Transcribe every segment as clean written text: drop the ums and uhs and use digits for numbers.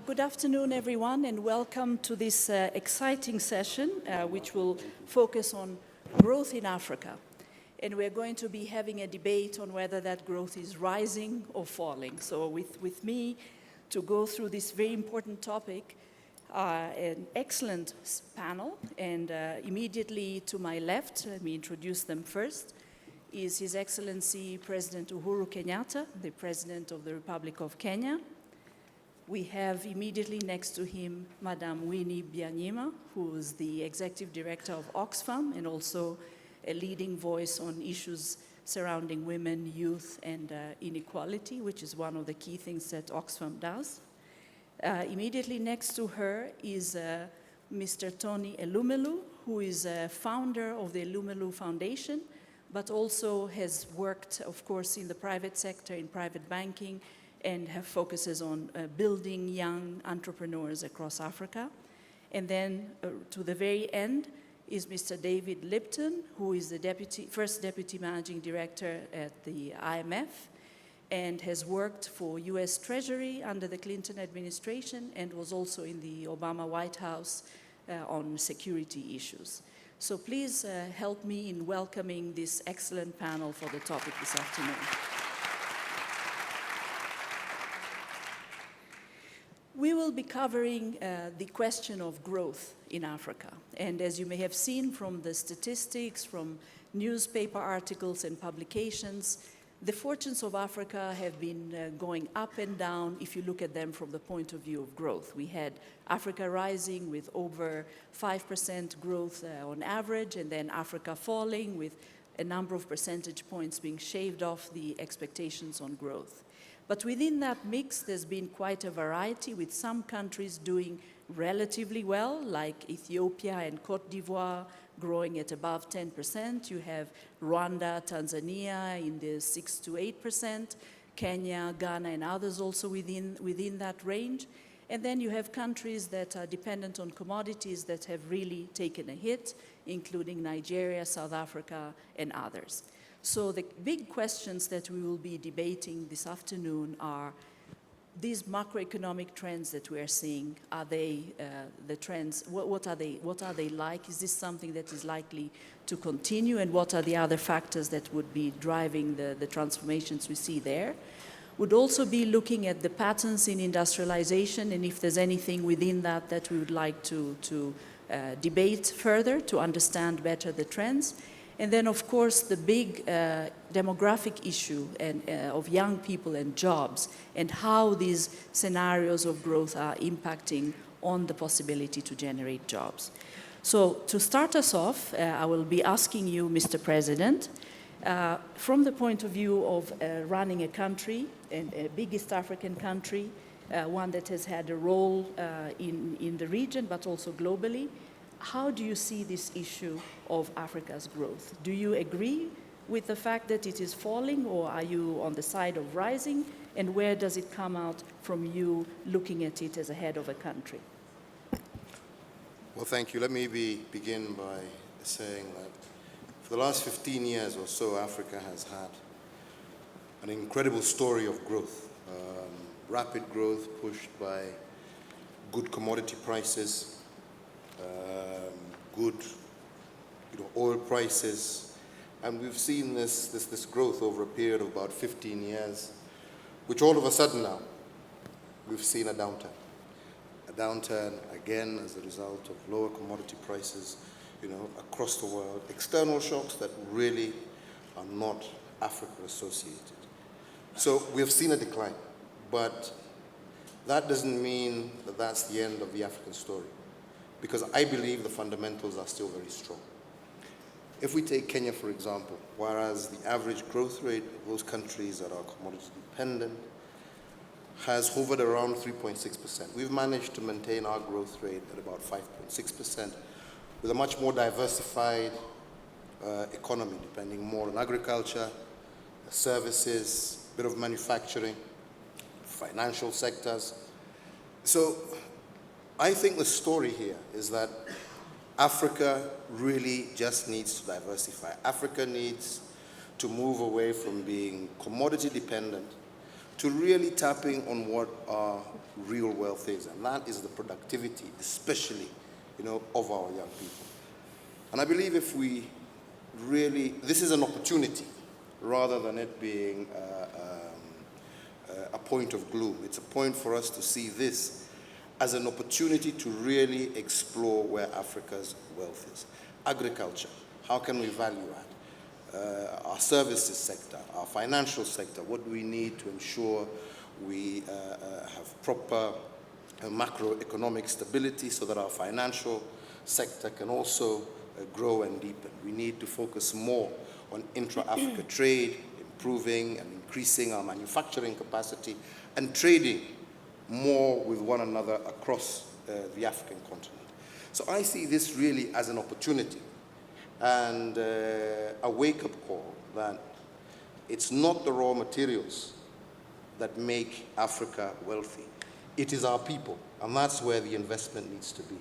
Good afternoon, everyone, and welcome to this exciting session, which will focus on growth in Africa. And we're going to be having a debate on whether that growth is rising or falling. So with me to go through this very important topic, an excellent panel, and immediately to my left, let me introduce them first, is His Excellency President Uhuru Kenyatta, the President of the Republic of Kenya. We have immediately next to him Madame Winnie Byanyima, who is the Executive Director of Oxfam and also a leading voice on issues surrounding women, youth, and inequality, which is one of the key things that Oxfam does. Immediately next to her is Mr. Tony Elumelu, who is a founder of the Elumelu Foundation, but also has worked, of course, in the private sector, in private banking, and focuses on building young entrepreneurs across Africa. And then to the very end is Mr. David Lipton, who is the first Deputy Managing Director at the IMF and has worked for US Treasury under the Clinton administration and was also in the Obama White House on security issues. So please help me in welcoming this excellent panel for the topic this afternoon. We will be covering the question of growth in Africa. And as you may have seen from the statistics, from newspaper articles and publications, the fortunes of Africa have been going up and down if you look at them from the point of view of growth. We had Africa rising with over 5% growth on average, and then Africa falling with a number of percentage points being shaved off the expectations on growth. But within that mix, there's been quite a variety, with some countries doing relatively well, like Ethiopia and Cote d'Ivoire growing at above 10%. You have Rwanda, Tanzania in the 6 to 8%, Kenya, Ghana, and others also within that range. And then you have countries that are dependent on commodities that have really taken a hit, including Nigeria, South Africa, and others. So the big questions that we will be debating this afternoon are these macroeconomic trends that we are seeing. Are they the trends? What are they? What are they like? Is this something that is likely to continue? And what are the other factors that would be driving the transformations we see there? Would also be looking at the patterns in industrialization and if there's anything within that that we would like to debate further to understand better the trends. And then, of course, the big demographic issue of young people and jobs and how these scenarios of growth are impacting on the possibility to generate jobs. So to start us off, I will be asking you, Mr. President, from the point of view of running a country, and a big East African country, one that has had a role in the region but also globally, how do you see this issue of Africa's growth? Do you agree with the fact that it is falling, or are you on the side of rising? And where does it come out from you looking at it as a head of a country? Well, thank you. Let me begin by saying that for the last 15 years or so, Africa has had an incredible story of growth. Rapid growth pushed by good commodity prices, good oil prices, and we've seen this growth over a period of about 15 years, which all of a sudden now we've seen a downturn. A downturn again as a result of lower commodity prices, across the world. External shocks that really are not Africa associated. So we have seen a decline, but that doesn't mean that that's the end of the African story, because I believe the fundamentals are still very strong. If we take Kenya, for example, whereas the average growth rate of those countries that are commodity dependent has hovered around 3.6%. We've managed to maintain our growth rate at about 5.6% with a much more diversified economy, depending more on agriculture, services, a bit of manufacturing, financial sectors. So I think the story here is that Africa really just needs to diversify. Africa needs to move away from being commodity dependent to really tapping on what our real wealth is, and that is the productivity, especially, of our young people. And I believe if we really, this is an opportunity rather than it being a point of gloom. It's a point for us to see this as an opportunity to really explore where Africa's wealth is. Agriculture, how can we value add? Our services sector, our financial sector, what do we need to ensure we have proper macroeconomic stability so that our financial sector can also grow and deepen. We need to focus more on intra-Africa trade, improving and increasing our manufacturing capacity, and trading more with one another across the African continent. So I see this really as an opportunity and a wake-up call that it's not the raw materials that make Africa wealthy. It is our people, and that's where the investment needs to be.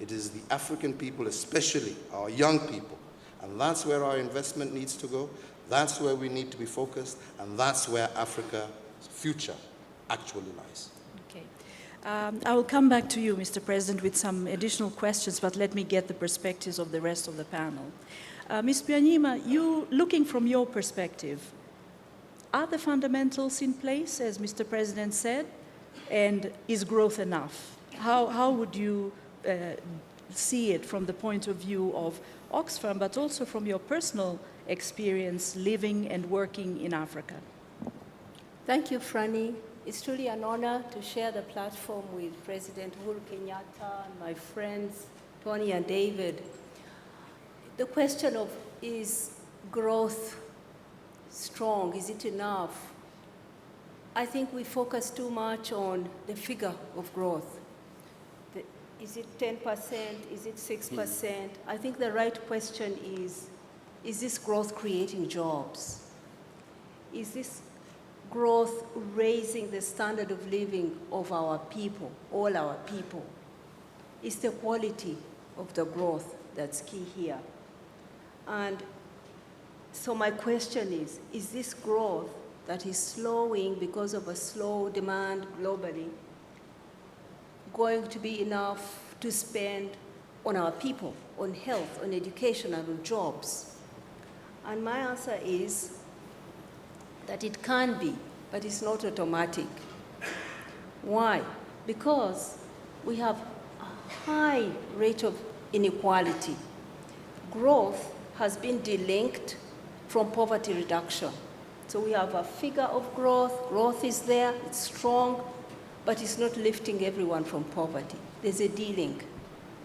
It is the African people, especially our young people, and that's where our investment needs to go. That's where we need to be focused, and that's where Africa's future actually lies. Okay. I will come back to you, Mr. President, with some additional questions, but let me get the perspectives of the rest of the panel. Ms. Byanyima, you, looking from your perspective, are the fundamentals in place, as Mr. President said, and is growth enough? How would you see it from the point of view of Oxfam, but also from your personal experience living and working in Africa? Thank you, Franny. It's truly an honor to share the platform with President Uhuru Kenyatta and my friends, Tony and David. The question of, is growth strong? Is it enough? I think we focus too much on the figure of growth. Is it 10%? Is it 6%? I think the right question is this growth creating jobs? Is this growth raising the standard of living of our people, all our people? It's the quality of the growth that's key here. And so my question is this growth that is slowing because of a slow demand globally going to be enough to spend on our people, on health, on education, and on jobs? And my answer is that it can be, but it's not automatic. Why? Because we have a high rate of inequality. Growth has been delinked from poverty reduction. So we have a figure of growth. Growth is there, it's strong, but it's not lifting everyone from poverty. There's a de-link.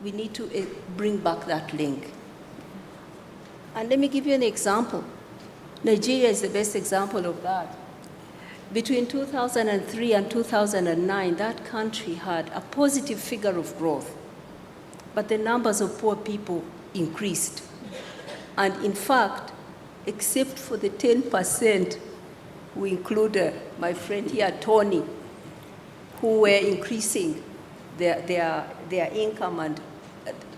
We need to bring back that link. And let me give you an example. Nigeria is the best example of that. Between 2003 and 2009, that country had a positive figure of growth, but the numbers of poor people increased. And in fact, except for the 10% who include my friend here, Tony, who were increasing their income, and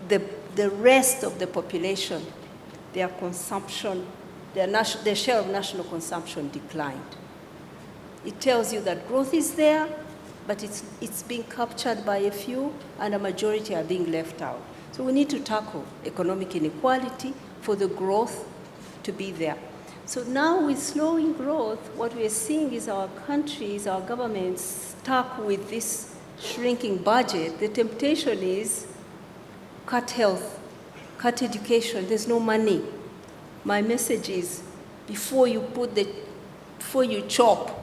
the rest of the population, their consumption, their share of national consumption declined. It tells you that growth is there, but it's being captured by a few, and a majority are being left out. So we need to tackle economic inequality for the growth to be there. So now with slowing growth, what we're seeing is our countries, our governments stuck with this shrinking budget. The temptation is cut health, cut education, there's no money. My message is, before you chop,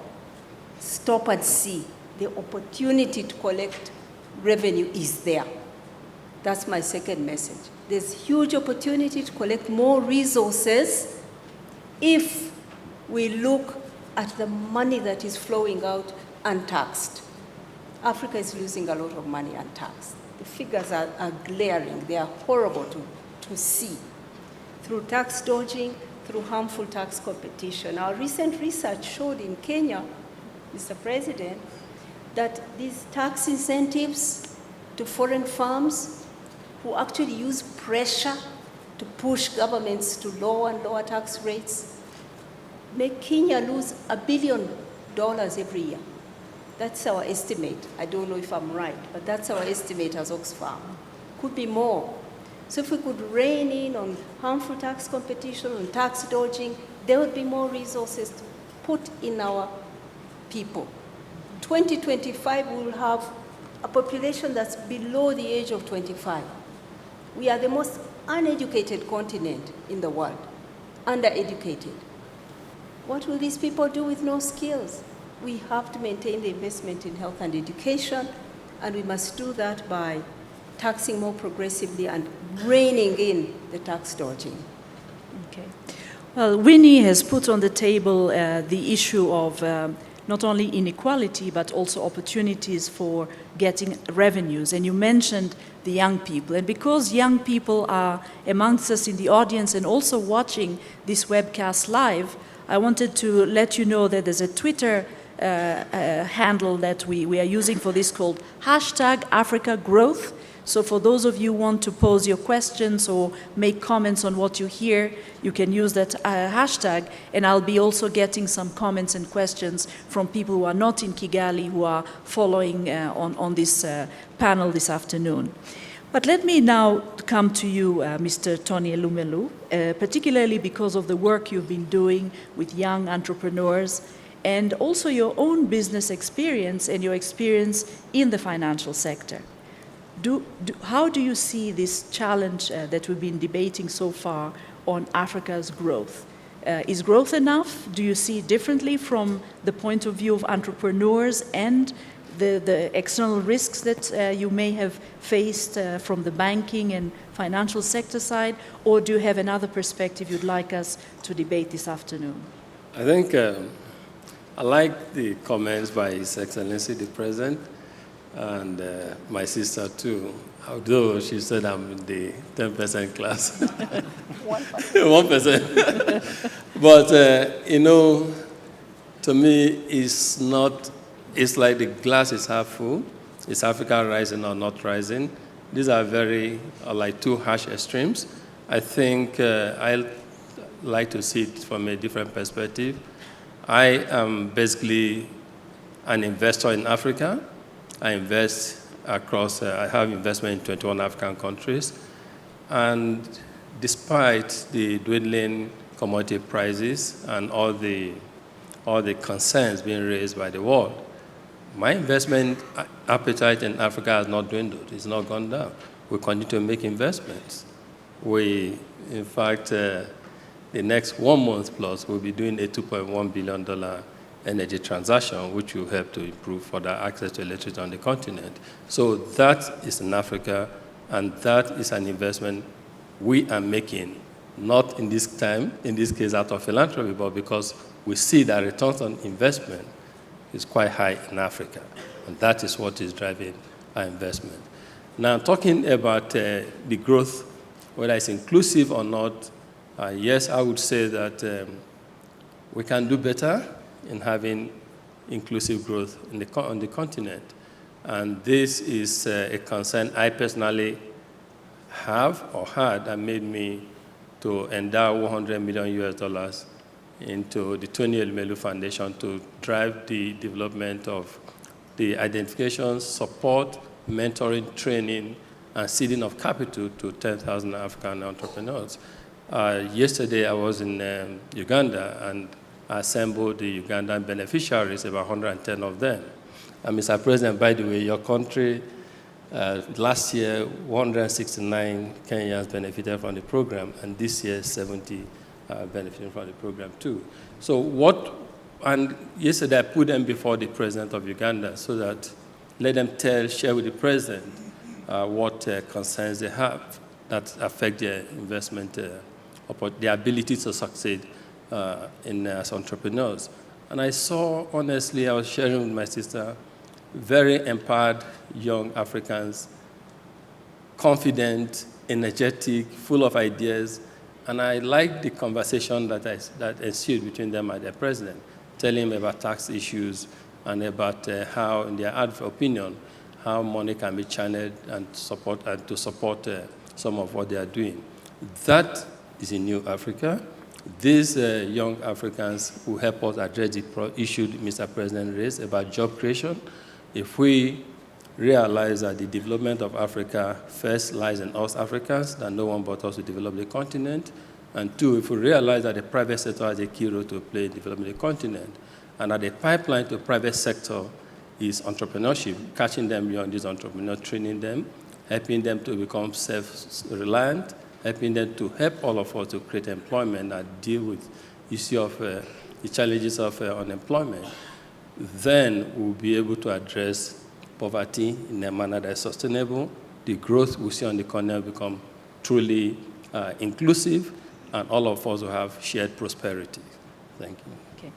stop and see. The opportunity to collect revenue is there. That's my second message. There's huge opportunity to collect more resources if we look at the money that is flowing out untaxed. Africa is losing a lot of money untaxed. The figures are glaring. They are horrible to see. Through tax dodging, through harmful tax competition. Our recent research showed in Kenya, Mr. President, that these tax incentives to foreign firms who actually use pressure to push governments to lower and lower tax rates make Kenya lose $1 billion every year. That's our estimate. I don't know if I'm right, but that's our estimate as Oxfam. Could be more. So if we could rein in on harmful tax competition, on tax dodging, there would be more resources to put in our people. 2025, we will have a population that's below the age of 25. We are the most uneducated continent in the world, undereducated. What will these people do with no skills? We have to maintain the investment in health and education, and we must do that by taxing more progressively and reining in the tax dodging. Okay. Well, Winnie has put on the table the issue of not only inequality, but also opportunities for getting revenues. And you mentioned the young people. And because young people are amongst us in the audience and also watching this webcast live, I wanted to let you know that there's a Twitter handle that we are using for this called #AfricaGrowth. So for those of you who want to pose your questions or make comments on what you hear, you can use that hashtag, and I'll be also getting some comments and questions from people who are not in Kigali who are following on this panel this afternoon. But let me now come to you, Mr. Tony Elumelu, particularly because of the work you've been doing with young entrepreneurs and also your own business experience and your experience in the financial sector. How do you see this challenge that we've been debating so far on Africa's growth? Is growth enough? Do you see it differently from the point of view of entrepreneurs and the external risks that you may have faced from the banking and financial sector side? Or do you have another perspective you'd like us to debate this afternoon? I think I like the comments by His Excellency the President and my sister too, although she said I'm in the 10% class. 1%. But, you know, to me, it's like the glass is half full. Is Africa rising or not rising? These are like two harsh extremes. I think I like to see it from a different perspective. I am basically an investor in Africa. I invest across, I have investment in 21 African countries. And despite the dwindling commodity prices and all the concerns being raised by the world, my investment appetite in Africa has not dwindled. It's not gone down. We continue to make investments. In fact, the next 1 month plus, we'll be doing a $2.1 billion energy transaction, which will help to improve further access to electricity on the continent. So that is in Africa, and that is an investment we are making, not in this case out of philanthropy, but because we see that returns on investment is quite high in Africa, and that is what is driving our investment. Now, talking about the growth, whether it's inclusive or not, yes, I would say that we can do better in having inclusive growth on the continent. And this is a concern I personally have or had that made me to endow $100 million into the Tony Elumelu Foundation to drive the development of the identification, support, mentoring, training, and seeding of capital to 10,000 African entrepreneurs. Yesterday, I was in Uganda, and I assembled the Ugandan beneficiaries, about 110 of them. And Mr. President, by the way, your country, last year, 169 Kenyans benefited from the program, and this year, 70 benefiting from the program too. And yesterday I put them before the President of Uganda so that let them share with the President what concerns they have that affect their investment, their ability to succeed as entrepreneurs. And I saw, honestly, I was sharing with my sister, very empowered young Africans, confident, energetic, full of ideas. And I liked the conversation that ensued between them and their president, telling him about tax issues and about how, in their opinion, how money can be channeled and to support some of what they are doing. That is a new Africa, these young Africans will help us address the issue Mr. President raised about job creation. If we realize that the development of Africa first lies in us Africans, that no one but us will develop the continent, and two, if we realize that the private sector has a key role to play in developing the continent, and that the pipeline to private sector is entrepreneurship, catching them young, these entrepreneurs, training them, helping them to become self-reliant, helping them to help all of us to create employment and deal with the issue of the challenges of unemployment, then we'll be able to address poverty in a manner that is sustainable. The growth we see on the continent will become truly inclusive, and all of us will have shared prosperity. Thank you. Okay.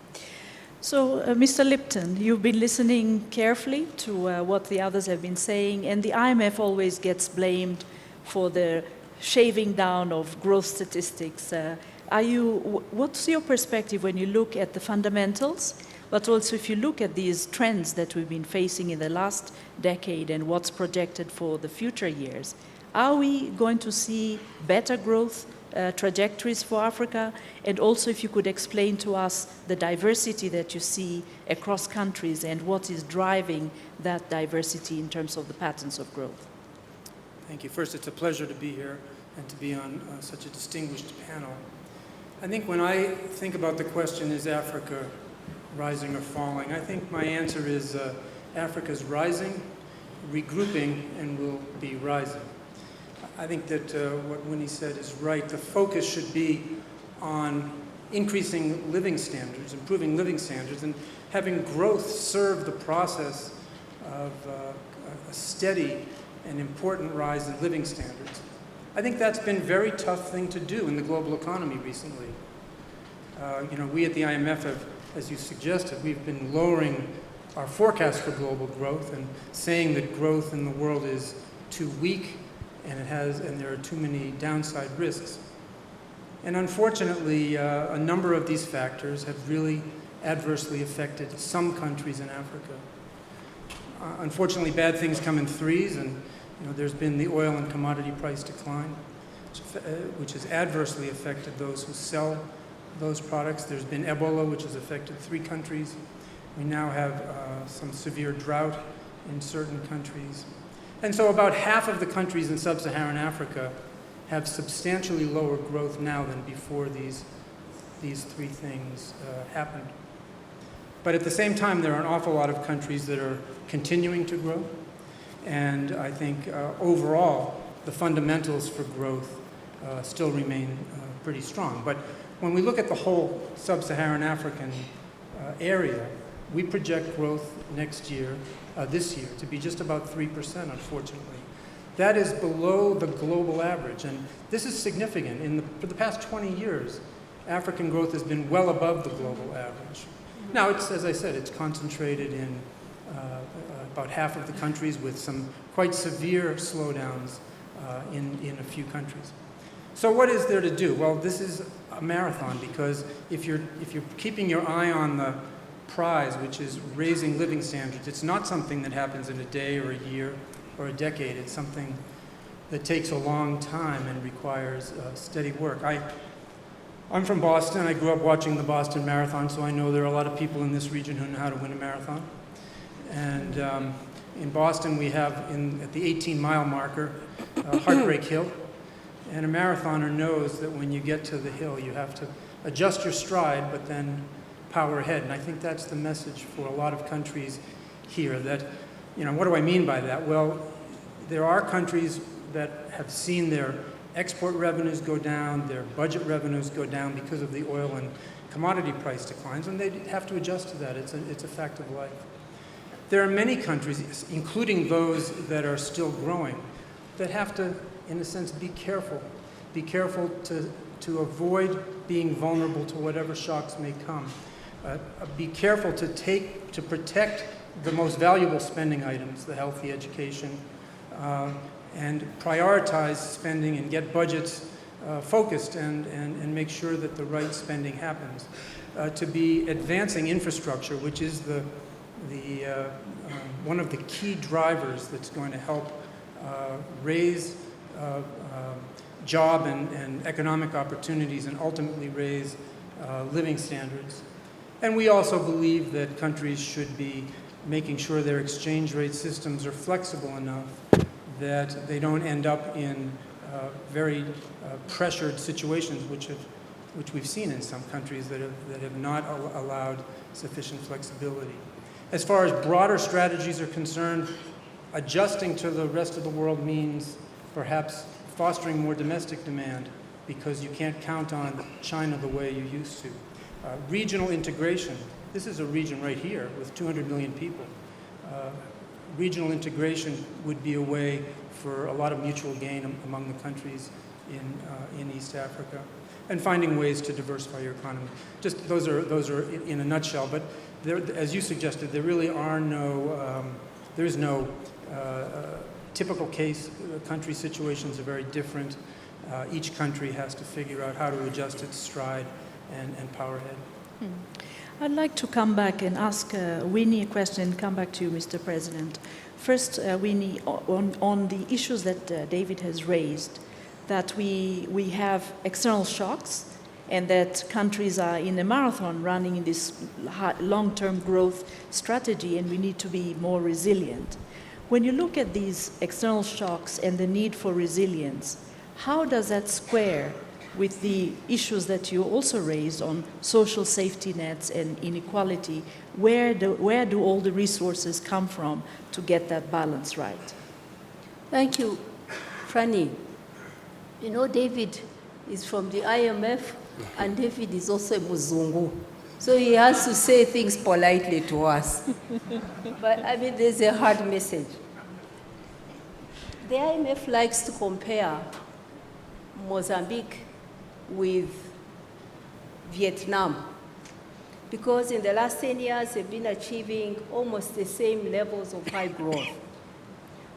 So, Mr. Lipton, you've been listening carefully to what the others have been saying, and the IMF always gets blamed for the shaving down of growth statistics. What's your perspective when you look at the fundamentals, but also if you look at these trends that we've been facing in the last decade and what's projected for the future years? Are we going to see better growth trajectories for Africa? And also if you could explain to us the diversity that you see across countries and what is driving that diversity in terms of the patterns of growth. Thank you. First, it's a pleasure to be here and to be on such a distinguished panel. I think when I think about the question, is Africa rising or falling, I think my answer is Africa's rising, regrouping, and will be rising. I think that what Winnie said is right. The focus should be on increasing living standards, improving living standards, and having growth serve the process of a steady and important rise in living standards. I think that's been a very tough thing to do in the global economy recently. We at the IMF have, as you suggested, we've been lowering our forecast for global growth and saying that growth in the world is too weak and there are too many downside risks. And unfortunately, a number of these factors have really adversely affected some countries in Africa. Unfortunately, bad things come in threes, and there's been the oil and commodity price decline, which has adversely affected those who sell those products. There's been Ebola, which has affected 3 countries. We now have some severe drought in certain countries. And so about half of the countries in sub-Saharan Africa have substantially lower growth now than before these 3 things happened. But at the same time, there are an awful lot of countries that are continuing to grow. And I think overall, the fundamentals for growth still remain pretty strong. But when we look at the whole sub-Saharan African area, we project growth next year, this year, to be just about 3%, unfortunately. That is below the global average, and this is significant. For the past 20 years, African growth has been well above the global average. Now, as I said, it's concentrated in about half of the countries with some quite severe slowdowns in a few countries. So what is there to do? Well, this is a marathon, because if you're keeping your eye on the prize, which is raising living standards, it's not something that happens in a day or a year or a decade. It's something that takes a long time and requires steady work. I'm from Boston. I grew up watching the Boston Marathon, so I know there are a lot of people in this region who know how to win a marathon. And in Boston, we have, at the 18-mile marker, Heartbreak Hill. And a marathoner knows that when you get to the hill, you have to adjust your stride, but then power ahead. And I think that's the message for a lot of countries here. That, what do I mean by that? Well, there are countries that have seen their export revenues go down, their budget revenues go down because of the oil and commodity price declines, and they have to adjust to that. It's a fact of life. There are many countries, including those that are still growing, that have to, in a sense, be careful. Be careful to avoid being vulnerable to whatever shocks may come. Be careful to protect the most valuable spending items, the health, the education, and prioritize spending and get budgets focused and make sure that the right spending happens. To be advancing infrastructure, which is one of the key drivers that's going to help raise job and economic opportunities and ultimately raise living standards. And we also believe that countries should be making sure their exchange rate systems are flexible enough that they don't end up in very pressured situations, which we've seen in some countries that have not allowed sufficient flexibility. As far as broader strategies are concerned, adjusting to the rest of the world means perhaps fostering more domestic demand because you can't count on China the way you used to. Regional integration. This is a region right here with 200 million people. Regional integration would be a way for a lot of mutual gain among the countries in East Africa, and finding ways to diversify your economy. Just those are in a nutshell. But there, as you suggested, there really are no. There is no typical case. Country situations are very different. Each country has to figure out how to adjust its stride and power ahead. I'd like to come back and ask Winnie a question and come back to you, Mr. President. First, Winnie, on the issues that David has raised, that we have external shocks and that countries are in a marathon running in this long-term growth strategy and we need to be more resilient. When you look at these external shocks and the need for resilience, how does that square with the issues that you also raised on social safety nets and inequality? Where do all the resources come from to get that balance right? Thank you, Franny. You know, David is from the IMF, and David is also a Muzungu. So he has to say things politely to us. But I mean, there's a hard message. The IMF likes to compare Mozambique with Vietnam, because in the last 10 years they've been achieving almost the same levels of high growth.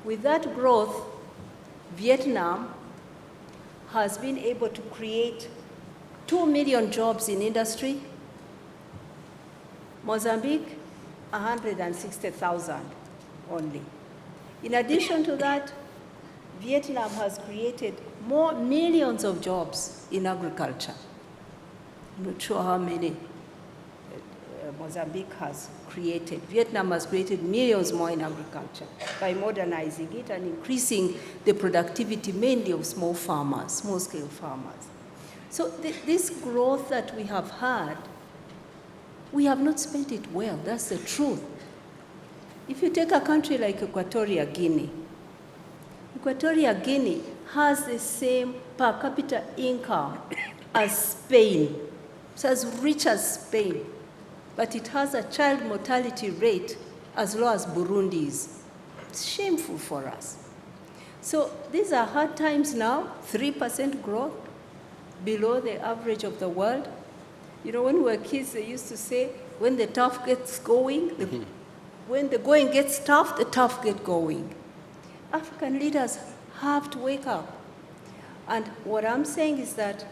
With that growth, Vietnam has been able to create 2 million jobs in industry. Mozambique, 160,000 only. In addition to that, Vietnam has created more millions of jobs in agriculture. I'm not sure how many Mozambique has created. Vietnam has created millions more in agriculture by modernizing it and increasing the productivity mainly of small farmers, small-scale farmers. So this growth that we have had, we have not spent it well. That's the truth. If you take a country like Equatorial Guinea has the same per capita income as Spain. It's as rich as Spain, but it has a child mortality rate as low as Burundi's. It's shameful for us. So these are hard times now, 3% growth, below the average of the world. You know, when we were kids, they used to say, when the tough gets going, when the going gets tough, the tough get going. African leaders have to wake up. And what I'm saying is that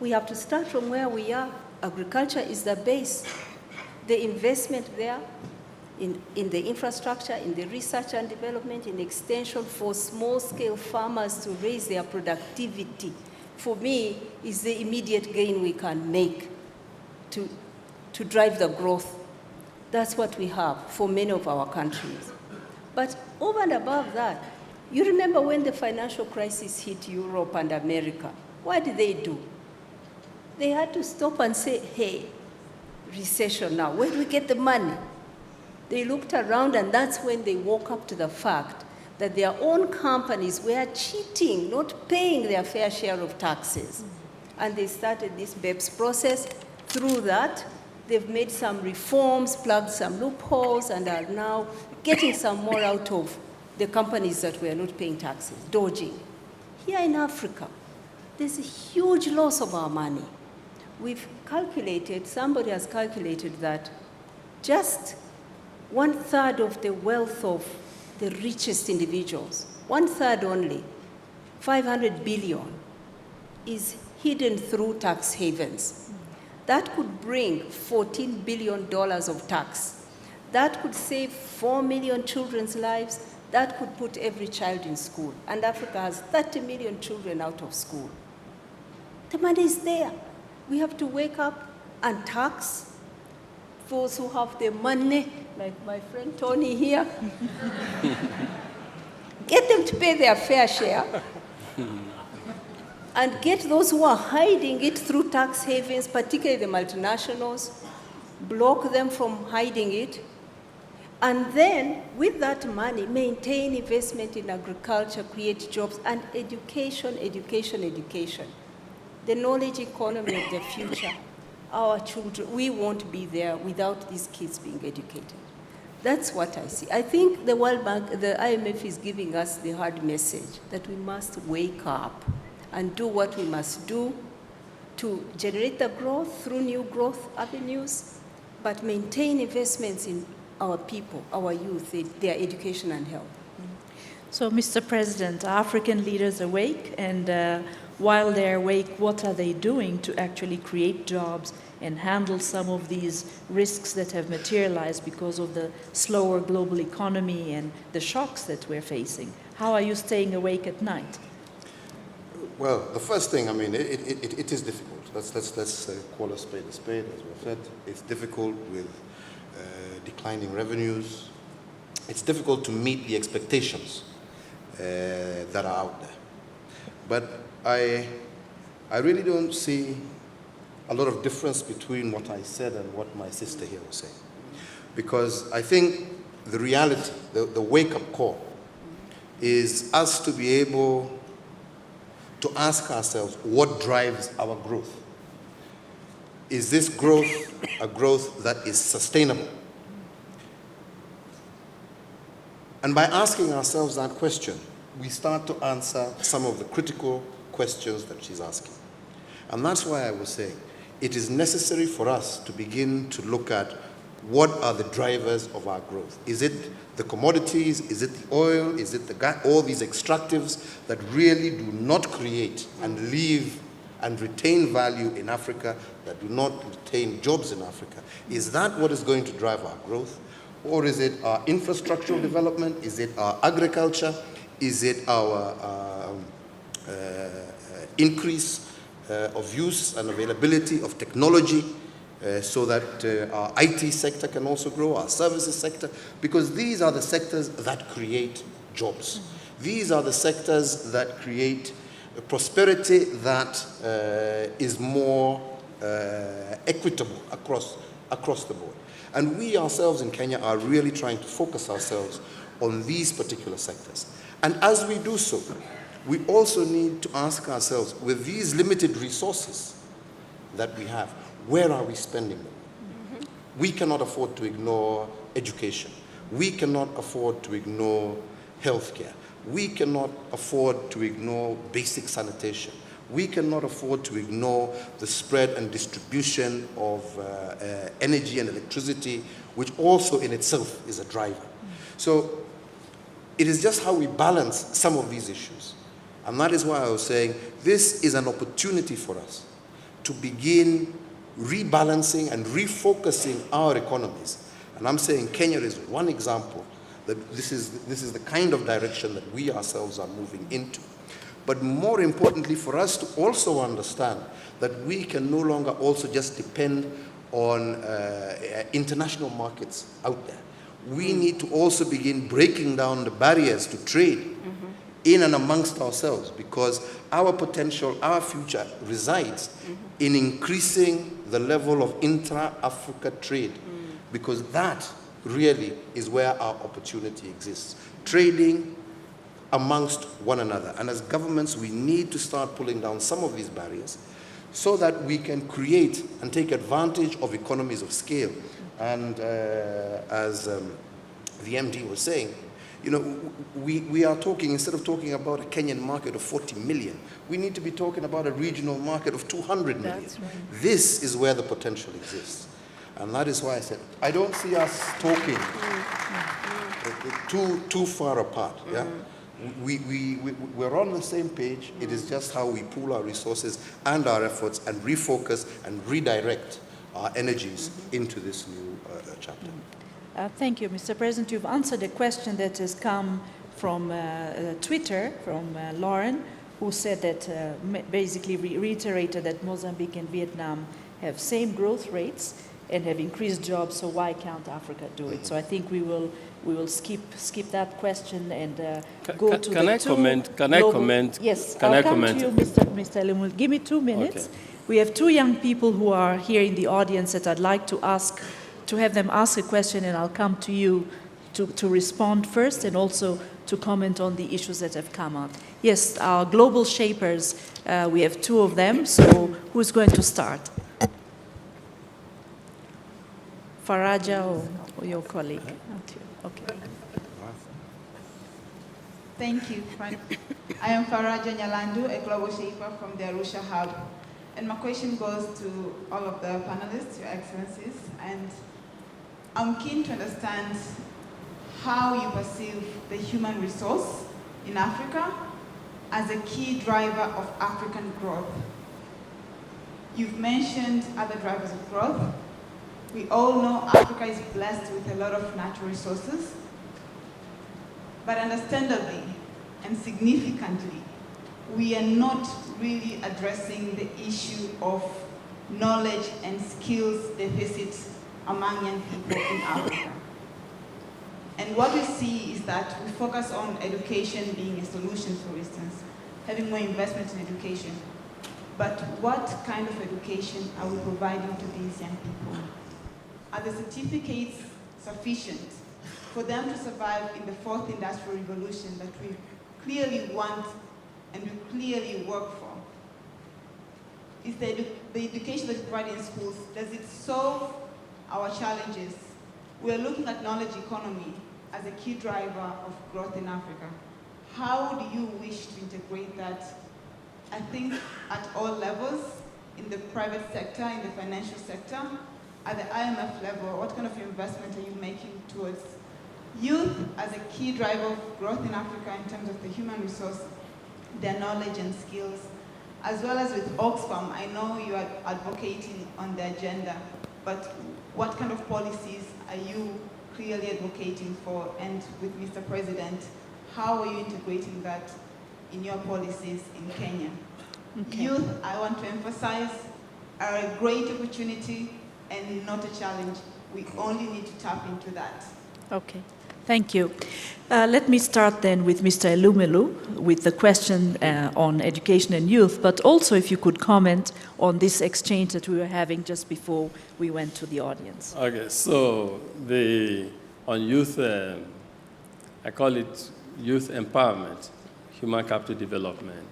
we have to start from where we are. Agriculture is the base. The investment there in the infrastructure, in the research and development, in extension for small-scale farmers to raise their productivity, for me, is the immediate gain we can make to drive the growth. That's what we have for many of our countries. But over and above that, you remember when the financial crisis hit Europe and America, what did they do? They had to stop and say, hey, recession now, where do we get the money? They looked around, and that's when they woke up to the fact that their own companies were cheating, not paying their fair share of taxes. And they started this BEPS process. Through that, they've made some reforms, plugged some loopholes, and are now getting some more out of the companies that were not paying taxes, dodging. Here in Africa, there's a huge loss of our money. We've calculated, somebody has calculated that just 1/3 of the wealth of the richest individuals, 1/3 only, 500 billion, is hidden through tax havens. That could bring $14 billion of tax. That could save 4 million children's lives. that could put every child in school. And Africa has 30 million children out of school. The money is there. We have to wake up and tax those who have the money, like my friend Tony here. Get them to pay their fair share. And get those who are hiding it through tax havens, particularly the multinationals, block them from hiding it. And then, with that money, maintain investment in agriculture, create jobs, and education, education, education. The knowledge economy of the future. Our children, we won't be there without these kids being educated. That's what I see. I think the World Bank, the IMF is giving us the hard message that we must wake up and do what we must do to generate the growth through new growth avenues, but maintain investments in our people, our youth, their education and health. So, Mr. President, are African leaders awake? And while they're awake, what are they doing to actually create jobs and handle some of these risks that have materialized because of the slower global economy and the shocks that we're facing? How are you staying awake at night? Well, the first thing, I mean, it is difficult. Let's call a spade, as we've said. It's difficult with declining revenues. It's difficult to meet the expectations that are out there. But I really don't see a lot of difference between what I said and what my sister here was saying. Because I think the reality, the wake-up call, is us to be able to ask ourselves, what drives our growth? Is this growth a growth that is sustainable? And by asking ourselves that question, we start to answer some of the critical questions that she's asking. And that's why I was saying, it is necessary for us to begin to look at what are the drivers of our growth. Is it the commodities? Is it the oil? Is it the gas? All these extractives that really do not create and leave and retain value in Africa, that do not retain jobs in Africa. Is that what is going to drive our growth? Or is it our infrastructural development? Is it our agriculture? Is it our increase of use and availability of technology so that our IT sector can also grow, our services sector? Because these are the sectors that create jobs. These are the sectors that create prosperity that is more equitable across the board. And we ourselves in Kenya are really trying to focus ourselves on these particular sectors. And as we do so, we also need to ask ourselves, with these limited resources that we have, where are we spending them? Mm-hmm. We cannot afford to ignore education. We cannot afford to ignore healthcare. We cannot afford to ignore basic sanitation. We cannot afford to ignore the spread and distribution of energy and electricity, which also in itself is a driver. So it is just how we balance some of these issues. And that is why I was saying this is an opportunity for us to begin rebalancing and refocusing our economies. And I'm saying Kenya is one example that this is the kind of direction that we ourselves are moving into. But more importantly, for us to also understand that we can no longer also just depend on international markets out there. We need to also begin breaking down the barriers to trade in and amongst ourselves, because our potential, our future resides in increasing the level of intra-Africa trade, because that really is where our opportunity exists. Trading amongst one another. And as governments, we need to start pulling down some of these barriers so that we can create and take advantage of economies of scale. And as the MD was saying, you know, we are talking, instead of talking about a Kenyan market of 40 million, we need to be talking about a regional market of 200 million. That's right. This is where the potential exists. And that is why I said, I don't see us talking too far apart. Yeah? We're on the same page. It is just how we pool our resources and our efforts and refocus and redirect our energies into this new chapter. Thank you, Mr. President. You've answered a question that has come from Twitter, from Lauren, who said that, basically reiterated that Mozambique and Vietnam have same growth rates and have increased jobs, so why can't Africa do it? So I think we will skip that question and go to can the I two comment? Can I global- comment? Yes, Can I'll I come comment? to you, Mr. Elumelu. Give me 2 minutes. Okay. We have 2 young people who are here in the audience that I'd like to have them ask a question, and I'll come to you to respond first and also to comment on the issues that have come up. Yes, our global shapers, we have 2 of them, so who's going to start? Faraja or your colleague? Okay. Thank you. I am Faraja Nyalandu, a global shaper from the Arusha Hub. And my question goes to all of the panelists, Your Excellencies. And I'm keen to understand how you perceive the human resource in Africa as a key driver of African growth. You've mentioned other drivers of growth. We all know Africa is blessed with a lot of natural resources, but understandably and significantly, we are not really addressing the issue of knowledge and skills deficit among young people in Africa. And what we see is that we focus on education being a solution, for instance, having more investment in education. But what kind of education are we providing to these young people? Are the certificates sufficient for them to survive in the 4th industrial revolution that we clearly want and we clearly work for? Is the education that we provide in schools, does it solve our challenges? We're looking at knowledge economy as a key driver of growth in Africa. How do you wish to integrate that? I think at all levels, in the private sector, in the financial sector, at the IMF level, what kind of investment are you making towards youth as a key driver of growth in Africa in terms of the human resource, their knowledge and skills, as well as with Oxfam? I know you are advocating on the agenda, but what kind of policies are you clearly advocating for? And with Mr. President, how are you integrating that in your policies in Kenya? Okay. Youth, I want to emphasize, are a great opportunity and not a challenge. We only need to tap into that. Okay, thank you. Let me start then with Mr. Elumelu with the question on education and youth, but also if you could comment on this exchange that we were having just before we went to the audience. Okay, so on youth, I call it youth empowerment, human capital development.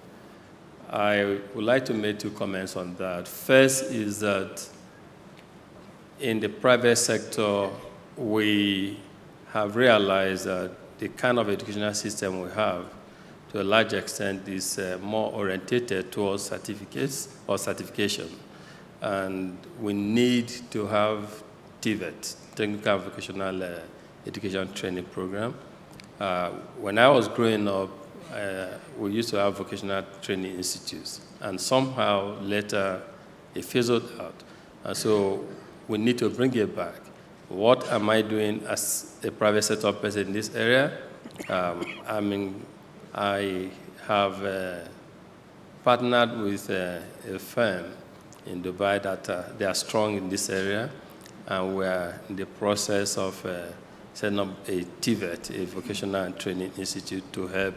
I would like to make 2 comments on that. First is that in the private sector, we have realized that the kind of educational system we have, to a large extent, is more oriented towards certificates or certification. And we need to have TVET, Technical Vocational Education Training Program. When I was growing up, we used to have vocational training institutes, and somehow later it fizzled out. And so we need to bring it back. What am I doing as a private sector person in this area? I have partnered with a firm in Dubai that they are strong in this area, and we are in the process of setting up a TVET, a vocational and training institute, to help,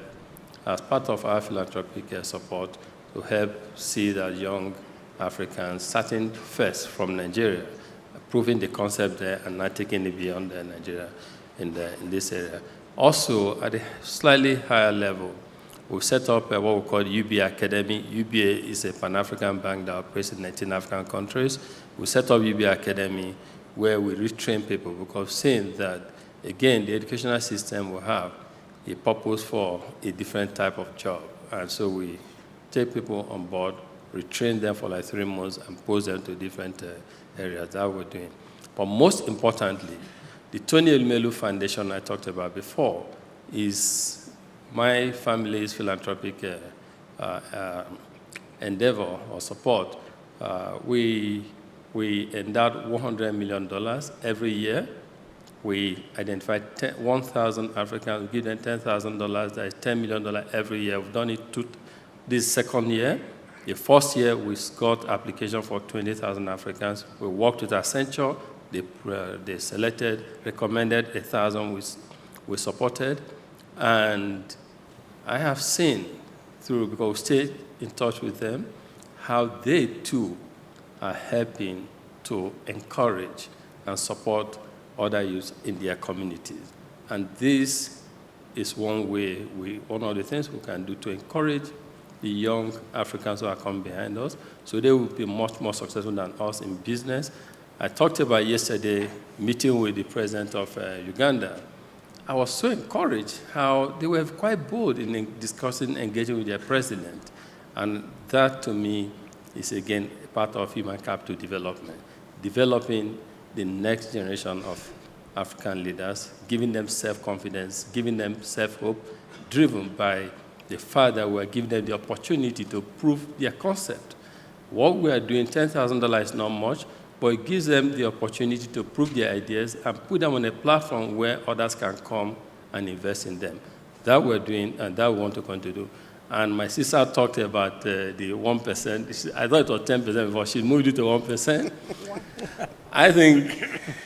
as part of our philanthropic support, to help see that young Africans, starting first from Nigeria, proving the concept there and not taking it beyond Nigeria in this area. Also, at a slightly higher level, we've set up what we call UBA Academy. UBA is a Pan-African bank that operates in 19 African countries. We set up UBA Academy where we retrain people, because seeing that, again, the educational system will have a purpose for a different type of job. And so we take people on board, retrain them for like 3 months, and post them to different areas. That we're doing. But most importantly, the Tony Elumelu Foundation I talked about before is my family's philanthropic endeavor or support. We endow $100 million every year we identified 1,000 Africans, we give them $10,000, that is $10 million every year. We've done it this second year. The first year, we got application for 20,000 Africans. We worked with Accenture. They selected, recommended 1,000 we supported. And I have seen because we stayed in touch with them, how they too are helping to encourage and support other youth in their communities. And this is one of the things we can do to encourage the young Africans who are coming behind us, so they will be much more successful than us in business. I talked about yesterday meeting with the president of Uganda. I was so encouraged how they were quite bold in discussing, engaging with their president. And that, to me, is, again, part of human capital development, developing the next generation of African leaders, giving them self-confidence, giving them self-hope, driven by the fact that we're giving them the opportunity to prove their concept. What we are doing, $10,000 is not much, but it gives them the opportunity to prove their ideas and put them on a platform where others can come and invest in them. That we're doing, and that we want to continue to do. And my sister talked about the 1%. I thought it was 10% before. She moved it to 1%. I think,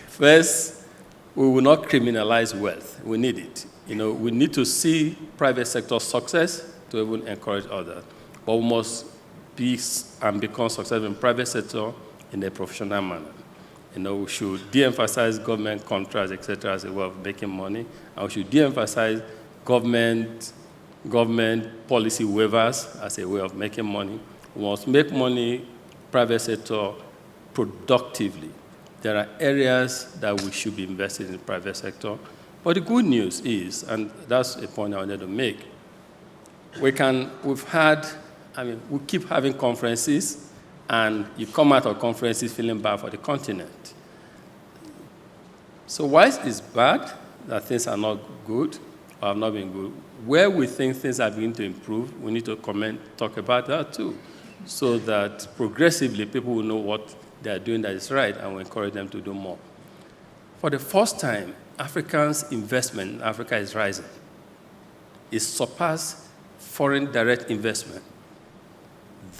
first, we will not criminalize wealth. We need it. We need to see private sector success to even encourage others. But we must be and become successful in private sector in a professional manner. We should de-emphasize government contracts, etc., as a way of making money. And we should de-emphasize government policy waivers as a way of making money. We must make money, private sector, productively. There are areas that we should be investing in the private sector. But the good news is, and that's a point I wanted to make, we keep having conferences, and you come out of conferences feeling bad for the continent. So why it's bad that things are not good or have not been good? Where we think things are beginning to improve, we need to talk about that too, so that progressively people will know what they are doing that is right, and we encourage them to do more. For the first time, Africans' investment in Africa is rising. It surpassed foreign direct investment.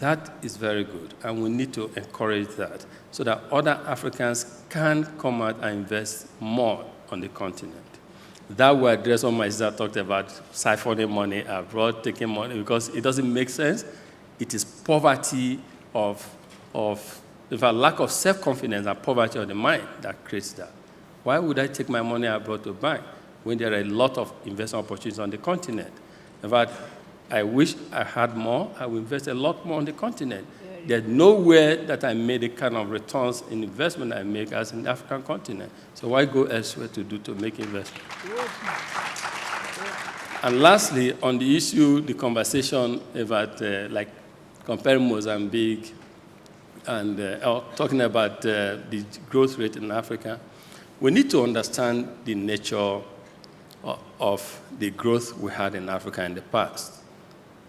That is very good, and we need to encourage that so that other Africans can come out and invest more on the continent. That will address what my sister talked about, siphoning money abroad, taking money, because it doesn't make sense. It is poverty lack of self-confidence and poverty of the mind that creates that. Why would I take my money abroad to bank when there are a lot of investment opportunities on the continent? In fact, I wish I had more. I would invest a lot more on the continent. There's nowhere that I made the kind of returns in investment I make as in the African continent. So why go elsewhere to make investment? And lastly, on the issue, the conversation about like comparing Mozambique and talking about the growth rate in Africa, we need to understand the nature of the growth we had in Africa in the past.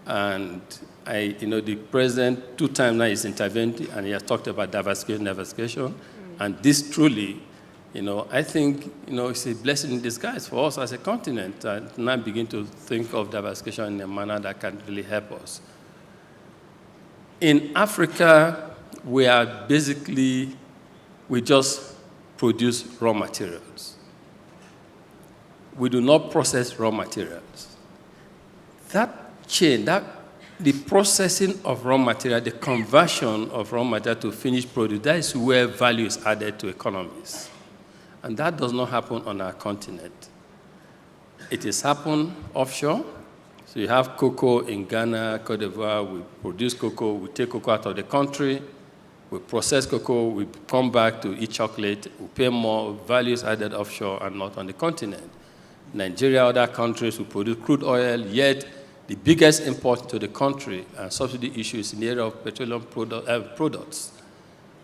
And the president 2 times now has intervened, and he has talked about diversification. And this truly, I think, it's a blessing in disguise for us as a continent, and now begin to think of diversification in a manner that can really help us. In Africa, we just produce raw materials. We do not process raw materials. That chain, the processing of raw material, the conversion of raw material to finished product, that is where value is added to economies. And that does not happen on our continent. It is happened offshore. So you have cocoa in Ghana, Cote d'Ivoire. We produce cocoa, we take cocoa out of the country, we process cocoa, we come back to eat chocolate, we pay more, values added offshore and not on the continent. Nigeria, other countries, we produce crude oil, yet the biggest import to the country and subsidy issues in the area of petroleum products.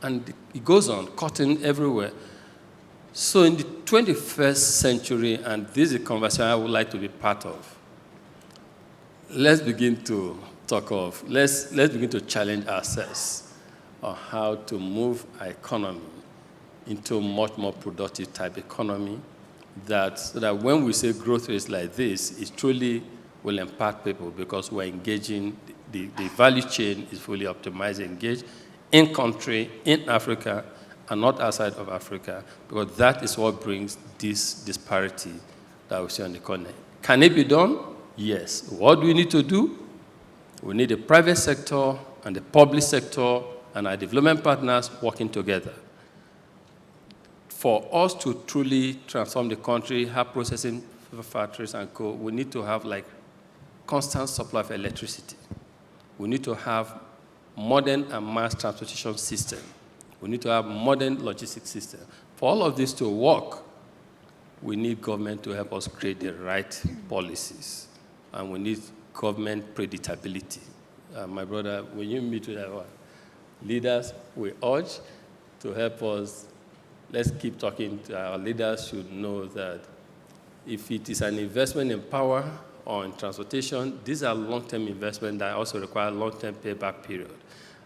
And it goes on, cotton everywhere. So in the 21st century, and this is a conversation I would like to be part of, let's begin to begin to challenge ourselves on how to move our economy into a much more productive type economy so that when we say growth rates like this, it truly will impact people because we're engaging, the value chain is fully optimized, engaged in country, in Africa, and not outside of Africa, because that is what brings this disparity that we see on the continent. Can it be done? Yes. What do we need to do? We need the private sector and the public sector and our development partners working together. For us to truly transform the country, have processing factories and co, we need to have like constant supply of electricity. We need to have modern and mass transportation system. We need to have modern logistics system. For all of this to work, we need government to help us create the right policies. And we need government predictability. My brother, when you meet with our leaders, we urge to help us. Let's keep talking to our leaders should know that if it is an investment in power or in transportation, these are long-term investments that also require long-term payback period.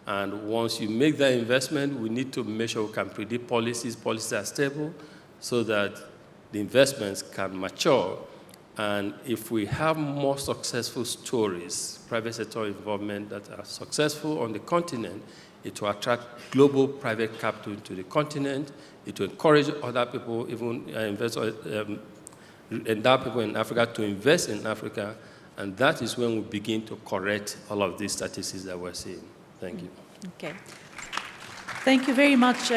And once you make that investment, we need to make sure we can predict policies are stable so that the investments can mature. And if we have more successful stories, private sector involvement that are successful on the continent, it will attract global private capital into the continent. It will encourage other people, even endow people in Africa to invest in Africa. And that is when we begin to correct all of these statistics that we're seeing. Thank you. Okay. Thank you very much.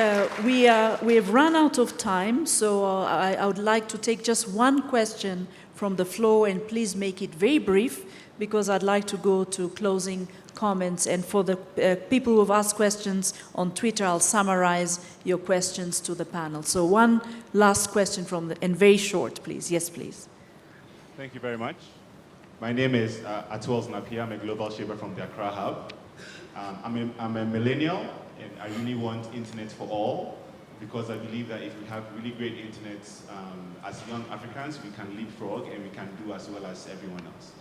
We have run out of time, so I would like to take just one question from the floor, and please make it very brief, because I'd like to go to closing comments. And for the people who have asked questions on Twitter, I'll summarize your questions to the panel. So one last question from and very short, please. Yes, please. Thank you very much. My name is Atuel Znapia. I'm a global shaper from the Accra Hub. I'm a millennial, and I really want internet for all, because I believe that if we have really great internet as young Africans, we can leapfrog and we can do as well as everyone else.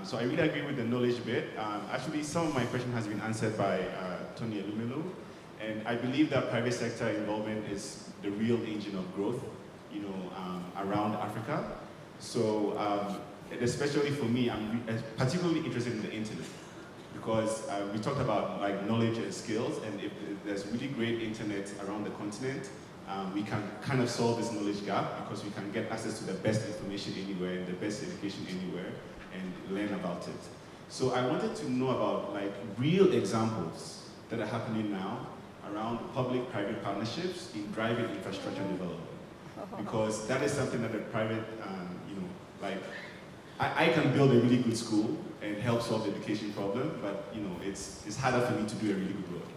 So I really agree with the knowledge bit. Actually, some of my question has been answered by Tony Elumelu, and I believe that private sector involvement is the real engine of growth, around Africa. So, and especially for me, I'm particularly interested in the internet, because we talked about like knowledge and skills, and if there's really great internet around the continent, we can kind of solve this knowledge gap, because we can get access to the best information anywhere and the best education anywhere and learn about it. So I wanted to know about like real examples that are happening now around public-private partnerships in driving infrastructure development, because that is something that the private, I can build a really good school and help solve the education problem, but it's harder for me to do a really good work.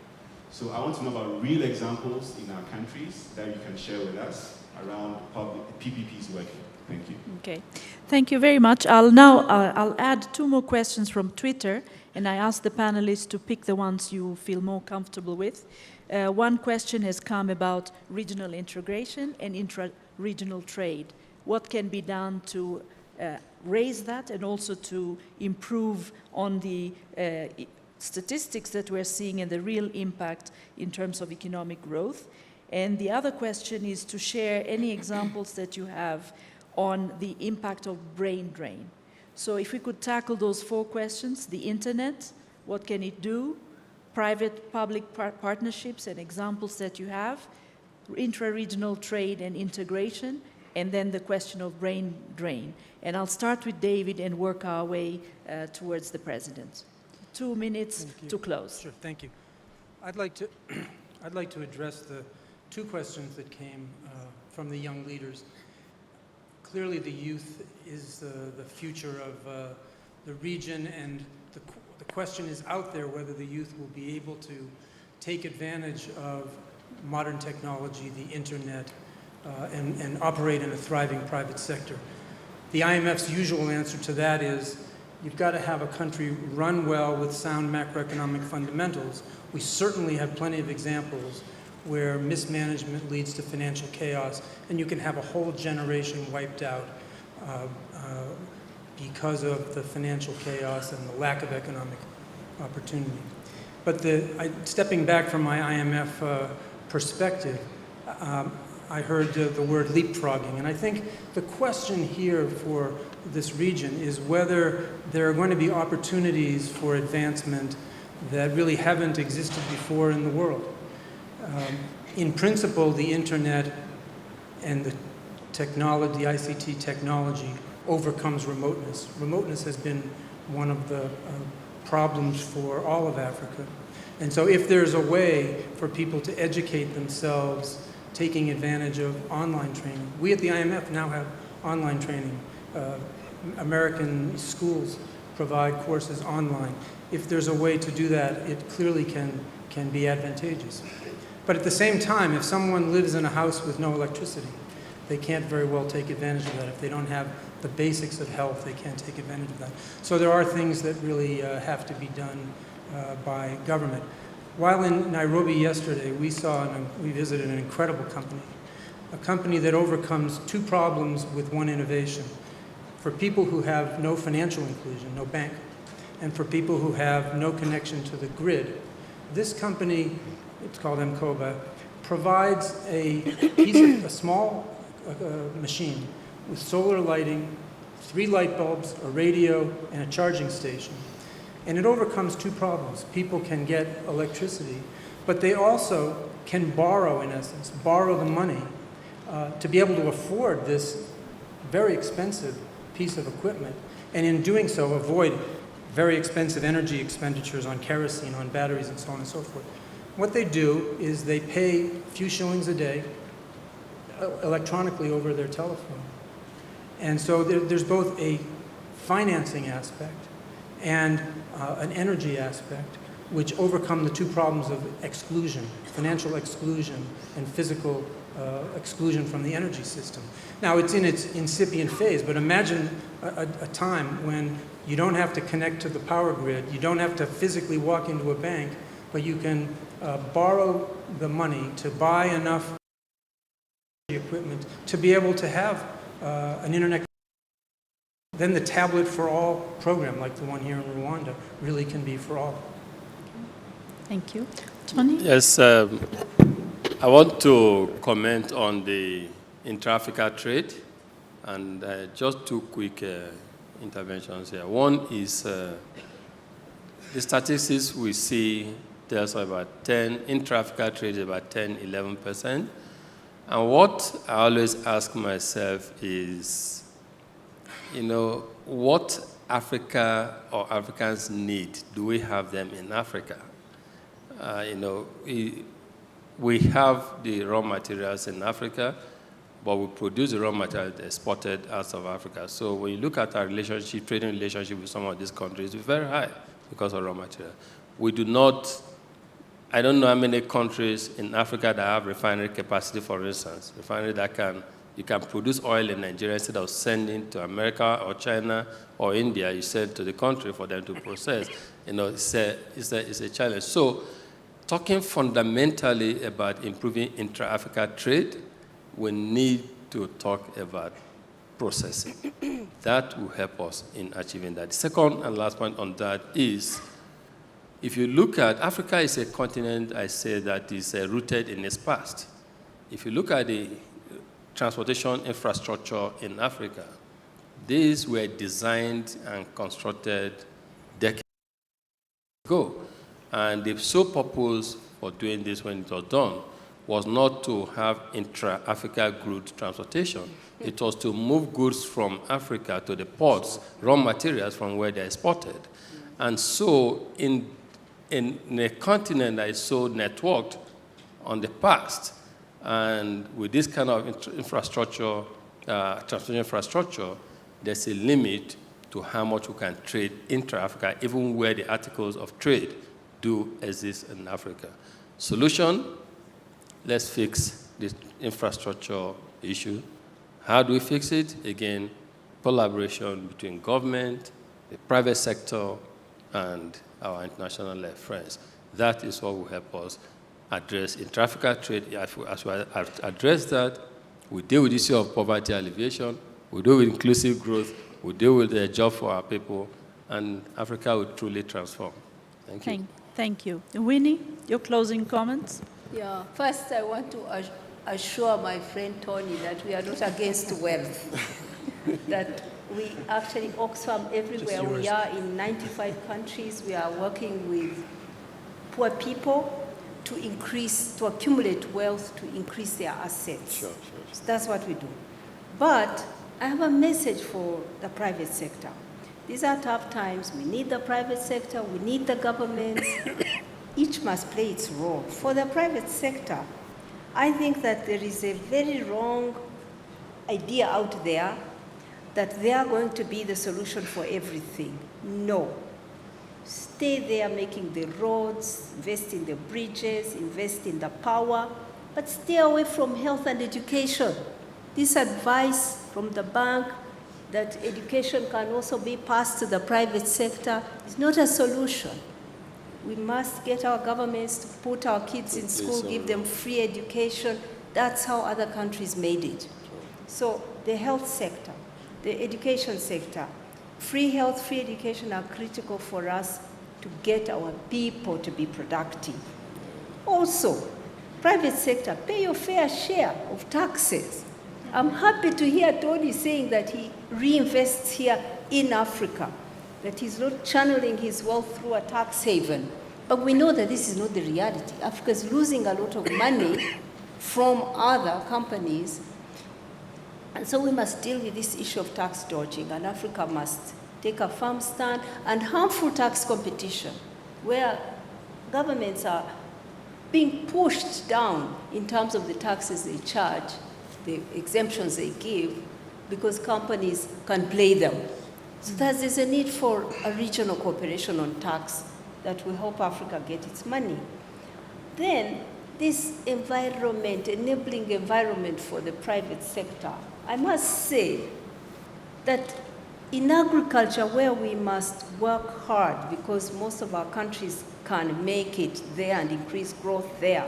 So I want to know about real examples in our countries that you can share with us around public PPPs working. Thank you. Okay, thank you very much. I'll add two more questions from Twitter, and I ask the panelists to pick the ones you feel more comfortable with. One question has come about regional integration and intra-regional trade. What can be done to raise that and also to improve on the statistics that we're seeing and the real impact in terms of economic growth? And the other question is to share any examples that you have on the impact of brain drain. So if we could tackle those four questions: the internet, what can it do, private-public partnerships and examples that you have, intra-regional trade and integration, and then the question of brain drain. And I'll start with David and work our way towards the President. 2 minutes to close. Sure, thank you. I'd like to address the two questions that came from the young leaders. Clearly, the youth is the future of the region, and the question is out there whether the youth will be able to take advantage of modern technology, the internet, and operate in a thriving private sector. The IMF's usual answer to that is you've got to have a country run well with sound macroeconomic fundamentals. We certainly have plenty of examples where mismanagement leads to financial chaos, and you can have a whole generation wiped out because of the financial chaos and the lack of economic opportunity. But stepping back from my IMF perspective, I heard the word leapfrogging. And I think the question here for this region is whether there are going to be opportunities for advancement that really haven't existed before in the world. In principle, the internet and the technology, the ICT technology, overcomes remoteness. Remoteness has been one of the problems for all of Africa. And so if there's a way for people to educate themselves, taking advantage of online training. We at the IMF now have online training. American schools provide courses online. If there's a way to do that, it clearly can be advantageous. But at the same time, if someone lives in a house with no electricity, they can't very well take advantage of that. If they don't have the basics of health, they can't take advantage of that. So there are things that really have to be done by government. While in Nairobi yesterday, we visited an incredible company, a company that overcomes two problems with one innovation. For people who have no financial inclusion, no bank, and for people who have no connection to the grid, this company, it's called Mkoba, provides a small machine with solar lighting, 3 light bulbs, a radio, and a charging station. And it overcomes two problems. People can get electricity, but they also can borrow, in essence, borrow the money to be able to afford this very expensive piece of equipment, and in doing so, avoid very expensive energy expenditures on kerosene, on batteries, and so on and so forth. What they do is they pay a few shillings a day electronically over their telephone. And so there's both a financing aspect and an energy aspect, which overcome the two problems of exclusion, financial exclusion and physical exclusion from the energy system. Now, it's in its incipient phase, but imagine a time when you don't have to connect to the power grid, you don't have to physically walk into a bank, but you can borrow the money to buy enough equipment to be able to have an internet. Then the Tablet for All program, like the one here in Rwanda, really can be for all. Thank you. Tony? Yes, I want to comment on the intra-Africa trade, and just two quick interventions here. One is the statistics we see tells about intra-Africa trade is about 10-11%. And what I always ask myself is, what Africa or Africans need? Do we have them in Africa? We have the raw materials in Africa, but we produce the raw materials exported out of Africa. So when you look at our trading relationship with some of these countries, it's very high because of raw material. We do not, I don't know how many countries in Africa that have refinery capacity, for instance, refinery that you can produce oil in Nigeria instead of sending to America or China or India, you send to the country for them to process. It's a challenge. So talking fundamentally about improving intra-Africa trade, we need to talk about processing. That will help us in achieving that. The second and last point on that is, if you look at Africa is a continent, I say, that is rooted in its past. If you look at the transportation infrastructure in Africa, these were designed and constructed decades ago. And the sole purpose for doing this when it was done was not to have intra-Africa goods transportation. It was to move goods from Africa to the ports, raw materials from where they're exported. And so in a continent that is so networked on the past, and with this kind of infrastructure, transportation infrastructure, there's a limit to how much we can trade intra-Africa, even where the articles of trade do exist in Africa. Solution, let's fix this infrastructure issue. How do we fix it? Again, collaboration between government, the private sector, and our international friends. That is what will help us address intra-Africa trade. As we address that, we deal with the issue of poverty alleviation, we deal with inclusive growth, we deal with the job for our people, and Africa will truly transform. Thank you. Thank you. Winnie, your closing comments? Yeah, first I want to assure my friend Tony that we are not against wealth, that we actually, Oxfam, everywhere we are in 95 countries, we are working with poor people to accumulate wealth, to increase their assets. Sure. So that's what we do. But I have a message for the private sector. These are tough times. We need the private sector. We need the government. Each must play its role. For the private sector, I think that there is a very wrong idea out there that they are going to be the solution for everything. No. Stay there making the roads, invest in the bridges, invest in the power, but stay away from health and education. This advice from the bank that education can also be passed to the private sector is not a solution. We must get our governments to put our kids in school, give them free education. That's how other countries made it. So the health sector, the education sector, free health, free education are critical for us to get our people to be productive. Also, private sector, pay your fair share of taxes. I'm happy to hear Tony saying that he reinvests here in Africa, that he's not channeling his wealth through a tax haven. But we know that this is not the reality. Africa is losing a lot of money from other companies. And so we must deal with this issue of tax dodging, and Africa must take a firm stand, and harmful tax competition, where governments are being pushed down in terms of the taxes they charge, the exemptions they give, because companies can play them. So there's a need for a regional cooperation on tax that will help Africa get its money. Then, this environment, enabling environment for the private sector, I must say that in agriculture, where we must work hard because most of our countries can make it there and increase growth there,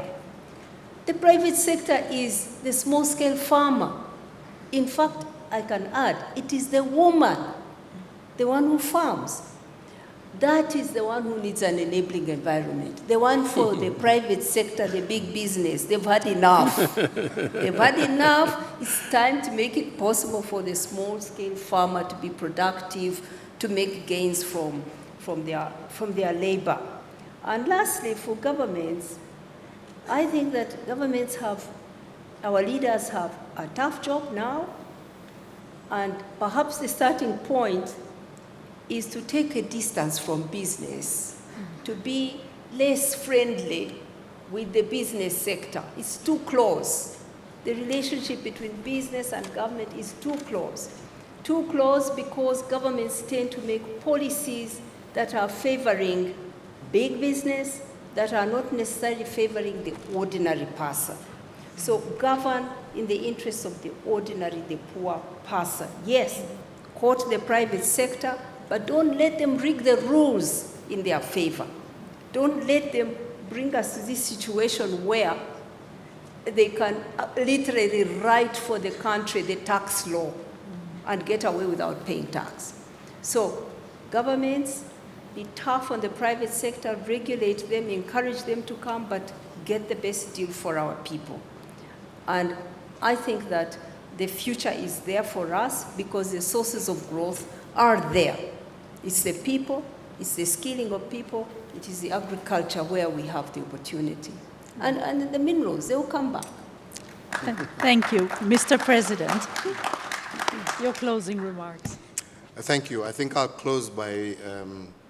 the private sector is the small-scale farmer. In fact, I can add, it is the woman, the one who farms. That is the one who needs an enabling environment. The one for the private sector, the big business, they've had enough. They've had enough. It's time to make it possible for the small-scale farmer to be productive, to make gains from their labor. And lastly, for governments, I think that governments our leaders have a tough job now, and perhaps the starting point is to take a distance from business, to be less friendly with the business sector. It's too close. The relationship between business and government is too close. Too close because governments tend to make policies that are favoring big business, that are not necessarily favoring the ordinary person. So govern in the interests of the ordinary, the poor person. Yes, quote the private sector, but don't let them rig the rules in their favor. Don't let them bring us to this situation where they can literally write for the country the tax law and get away without paying tax. So governments, be tough on the private sector, regulate them, encourage them to come, but get the best deal for our people. And I think that the future is there for us because the sources of growth are there. It's the people, it's the skilling of people, it is the agriculture where we have the opportunity. And the minerals, they will come back. Thank you, Mr. President. Your closing remarks. Thank you. I think I'll close by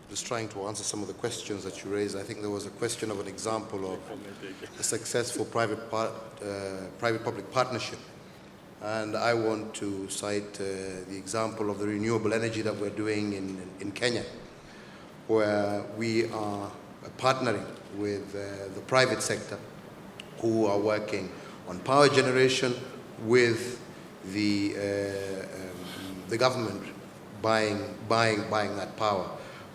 just trying to answer some of the questions that you raised. I think there was a question of an example of a successful private-public partnership. And I want to cite the example of the renewable energy that we're doing in Kenya, where we are partnering with the private sector who are working on power generation with the government buying that power.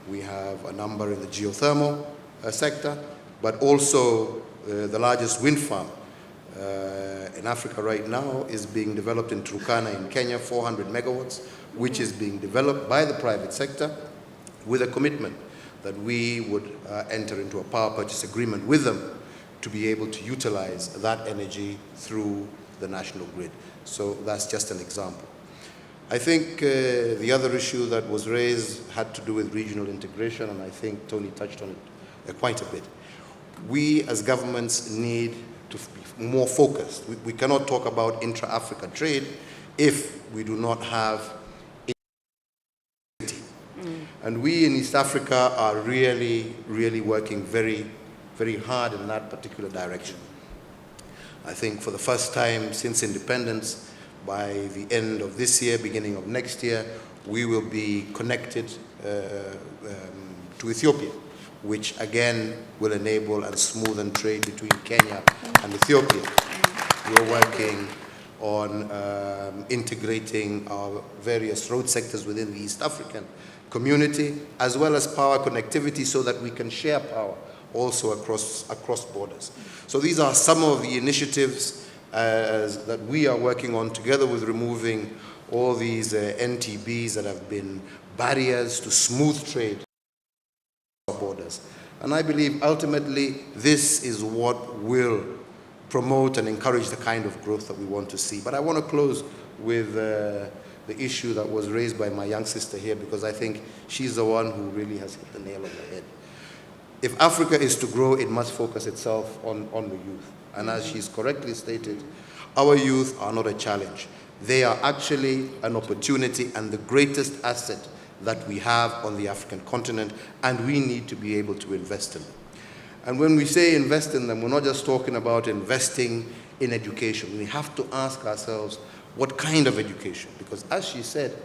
We have a number in the geothermal sector, but also the largest wind farm in Africa right now is being developed in Turkana in Kenya, 400 megawatts, which is being developed by the private sector with a commitment that we would enter into a power purchase agreement with them to be able to utilize that energy through the national grid. So that's just an example. I think the other issue that was raised had to do with regional integration, and I think Tony touched on it quite a bit. We as governments need to be more focused. We cannot talk about intra-Africa trade if we do not have integrity. And we in East Africa are really, really working very, very hard in that particular direction. I think for the first time since independence, by the end of this year, beginning of next year, we will be connected to Ethiopia, which again will enable and smoothen trade between Kenya and Ethiopia. We're working on integrating our various road sectors within the East African community, as well as power connectivity so that we can share power also across borders. So these are some of the initiatives that we are working on, together with removing all these NTBs that have been barriers to smooth trade across borders. And I believe ultimately this is what will promote and encourage the kind of growth that we want to see. But I want to close with the issue that was raised by my young sister here, because I think she's the one who really has hit the nail on the head. If Africa is to grow, it must focus itself on the youth. And as she's correctly stated, our youth are not a challenge. They are actually an opportunity and the greatest asset that we have on the African continent, and we need to be able to invest in them. And when we say invest in them, we're not just talking about investing in education. We have to ask ourselves, what kind of education? Because as she said,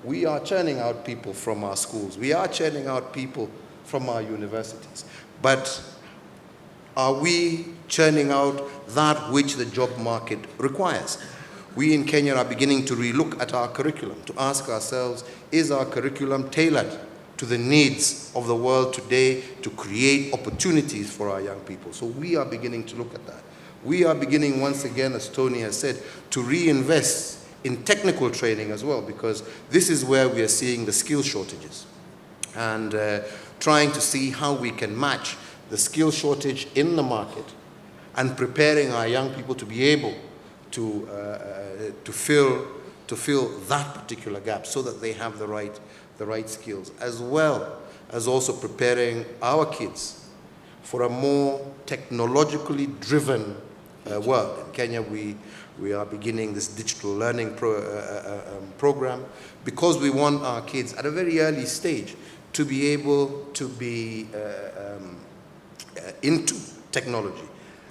we are churning out people from our schools. We are churning out people from our universities. But are we churning out that which the job market requires? We in Kenya are beginning to relook at our curriculum, to ask ourselves, is our curriculum tailored to the needs of the world today to create opportunities for our young people? So we are beginning to look at that. We are beginning once again, as Tony has said, to reinvest in technical training as well, because this is where we are seeing the skill shortages, and trying to see how we can match the skill shortage in the market and preparing our young people to be able to fill that particular gap so that they have the right skills, as well as also preparing our kids for a more technologically driven world. In Kenya, we are beginning this digital learning program because we want our kids at a very early stage to be able to be into technology.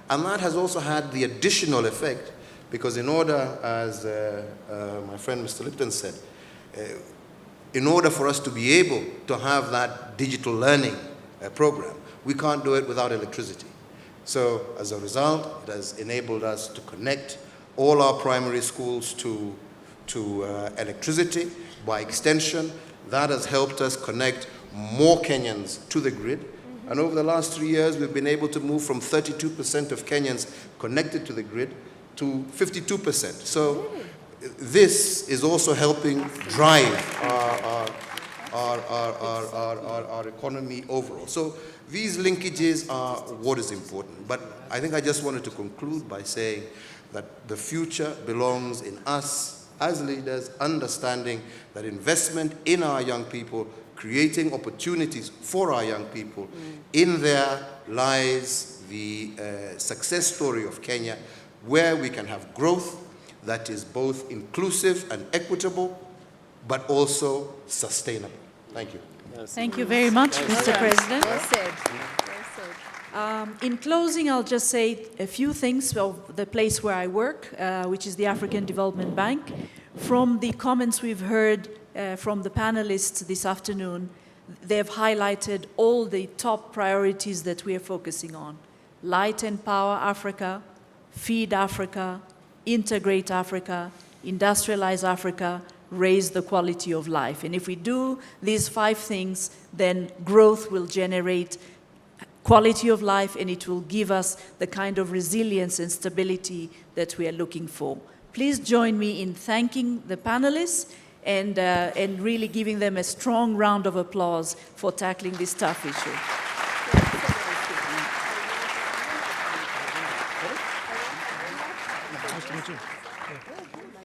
And that has also had the additional effect, because in order, as my friend Mr. Lipton said, in order for us to be able to have that digital learning program, we can't do it without electricity. So as a result, it has enabled us to connect all our primary schools to electricity. By extension, that has helped us connect more Kenyans to the grid. And over the last 3 years, we've been able to move from 32% of Kenyans connected to the grid to 52%. So this is also helping drive our economy overall. So these linkages are what is important. But I think I just wanted to conclude by saying that the future belongs in us as leaders, understanding that investment in our young people, creating opportunities for our young people, in there lies the success story of Kenya, where we can have growth that is both inclusive and equitable, but also sustainable. Thank you. Thank you very much, Mr. President. Well said. Well said. In closing, I'll just say a few things of the place where I work, which is the African Development Bank. From the comments we've heard from the panelists this afternoon, they've highlighted all the top priorities that we are focusing on. Light and Power Africa, Feed Africa, Integrate Africa, Industrialize Africa, raise the quality of life. And if we do these 5 things, then growth will generate quality of life, and it will give us the kind of resilience and stability that we are looking for. Please join me in thanking the panelists and really giving them a strong round of applause for tackling this tough issue. you.